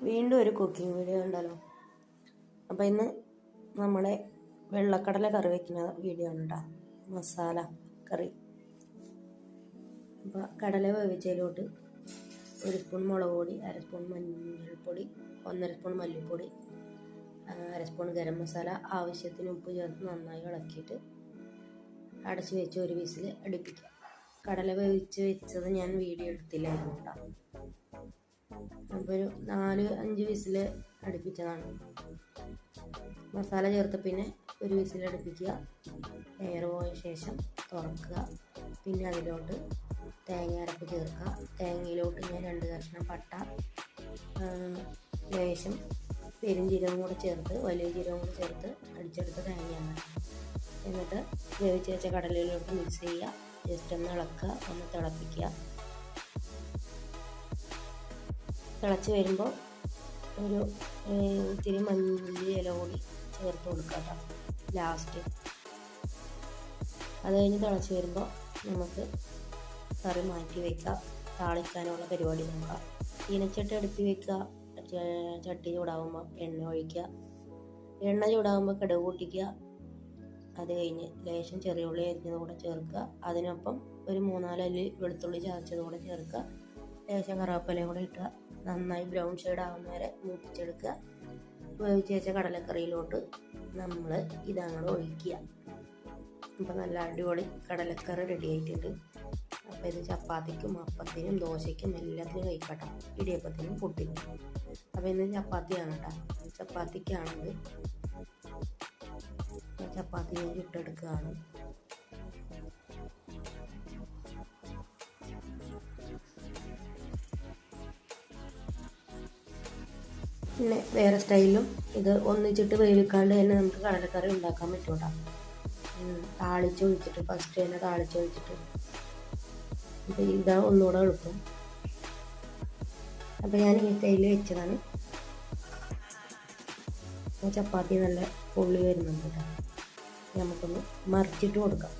വീണ്ടും ഒരു cooking video ഉണ്ടല്ലോ. അപ്പോൾ ഇന്ന് നമ്മുടെ വെള്ളക്കടല കറി വയ്ക്കുന്ന വീഡിയോ ആണ് കേട്ടോ. മസാല കറി. അപ്പോൾ കടല വേവിച്ചതിലോട്ട് 1 സ്പൂൺ മുളക് പൊടി, 1/2 സ്പൂൺ മഞ്ഞൾപ്പൊടി, 1.5 സ്പൂൺ മല്ലിപ്പൊടി, 1/2 സ്പൂൺ ഗരം മസാല, ആവശ്യത്തിന് ഉപ്പ് ചേർത്ത് നന്നായി ഇളക്കിയിട്ട് അടച്ച് വെച്ച് ഒരു വിസിൽ അടുപ്പിക്കുക. കടല വേവിച്ച് വെച്ചത് ഞാൻ വീഡിയോ എടുത്തില്ലായിരുന്നു കേട്ടോ. അപ്പോൾ ഒരു 4-5 വിസിൽ അടുപ്പിച്ചതാണ്. മസാല ചേർത്ത് പിന്നെ ഒരു വിസിൽ അടുപ്പിക്കുക. എയർ പോയ ശേഷം തുറക്കുക. പിന്നെ അതിലോട്ട് തേങ്ങ അരപ്പ് ചേർക്കുക. തേങ്ങയിലോട്ട് ഞാൻ 2 കഷ്ണം പട്ട, ലേശം പെരുംജീരകം കൂടെ ചേർത്ത്, വലിയ ജീരകം കൂടെ ചേർത്ത് അടിച്ചെടുത്ത തേങ്ങയാണ്. എന്നിട്ട് വേവിച്ച് വെച്ച കടലയിലോട്ട് മിക്സ് ചെയ്യുക. ജസ്റ്റ് ഒന്ന് ഇളക്കുക, ഒന്ന് തിളപ്പിക്കുക. തിളച്ച് വരുമ്പോൾ ഒരു ഇത്തിരി മല്ലി ഇല കൂടി ചേർത്ത് കൊടുക്കുക കേട്ടോ ലാസ്റ്റ്. അത് കഴിഞ്ഞ് തിളച്ച് വരുമ്പോൾ നമുക്ക് കറി മാറ്റി വയ്ക്കുക. താളിക്കാനുള്ള പരിപാടി നോക്കാം. ചീനച്ചട്ടി അടുപ്പി വയ്ക്കുക. ചട്ടി ചൂടാകുമ്പോൾ എണ്ണ ഒഴിക്കുക. എണ്ണ ചൂടാകുമ്പോൾ കടുക് പൊട്ടിക്കുക. അത് കഴിഞ്ഞ് ലേശം ചെറിയ ഉള്ളി അരിഞ്ഞത് കൂടെ ചേർക്കുക. അതിനൊപ്പം ഒരു 3-4 അല്ലി വെളുത്തുള്ളി ചതച്ചത് കൂടെ ചേർക്കുക. ലേശം കറിവേപ്പിലയും കൂടെ ഇട്ടുക. നന്നായി ബ്രൗൺ ഷെയ്ഡ് ആകുന്ന വരെ മൂപ്പിച്ചെടുക്കുക. വേവിച്ച് വെച്ച കടലക്കറിയിലോട്ട് നമ്മൾ ഇതങ്ങോട്ട് ഒഴിക്കുക. അപ്പോൾ നല്ല അടിപൊളി കടലക്കറി റെഡി ആയിട്ടുണ്ട്. അപ്പോൾ ഇത് ചപ്പാത്തിക്കും അപ്പത്തിനും ദോശയ്ക്കും എല്ലാത്തിനും കഴിക്കട്ടെ. ഇടിയപ്പത്തിനും പുട്ടിനും. അപ്പോൾ ഇന്ന് ചപ്പാത്തിയാണ് കേട്ടോ. ചപ്പാത്തിക്കാണത്. ചപ്പാത്തി ഞാൻ ചുട്ടെടുക്കുകയാണ്. പിന്നെ വേറെ സ്റ്റൈലിലും ഇത് ഒന്നിച്ചിട്ട് വേവിക്കാണ്ട് തന്നെ നമുക്ക് കടലക്കറി ഉണ്ടാക്കാൻ പറ്റും കേട്ടോ. താളിച്ചൊഴിച്ചിട്ട് ഫസ്റ്റ് തന്നെ താളിച്ചൊഴിച്ചിട്ട്. അപ്പോൾ ഇതാണ് ഒന്നുകൂടെ എളുപ്പം. അപ്പോൾ ഞാൻ ഈ സ്റ്റൈലിൽ വെച്ചതാണ്. ചപ്പാത്തി നല്ല പൊള്ളി വരുന്നുണ്ട് കേട്ടോ. നമുക്കൊന്ന് മറിച്ചിട്ട് കൊടുക്കാം.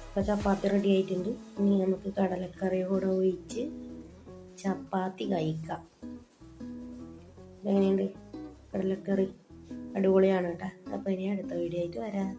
അപ്പോൾ ചപ്പാത്തി റെഡി ആയിട്ടുണ്ട്. ഇനി നമുക്ക് കടലക്കറി കൂടെ ഒഴിച്ച് ചപ്പാത്തി കഴിക്കാം. എങ്ങനെയുണ്ട് കടലക്കറി? അടിപൊളിയാണ് കേട്ടോ. അപ്പോൾ ഇനി അടുത്ത വീഡിയോ ആയിട്ട് വരാം.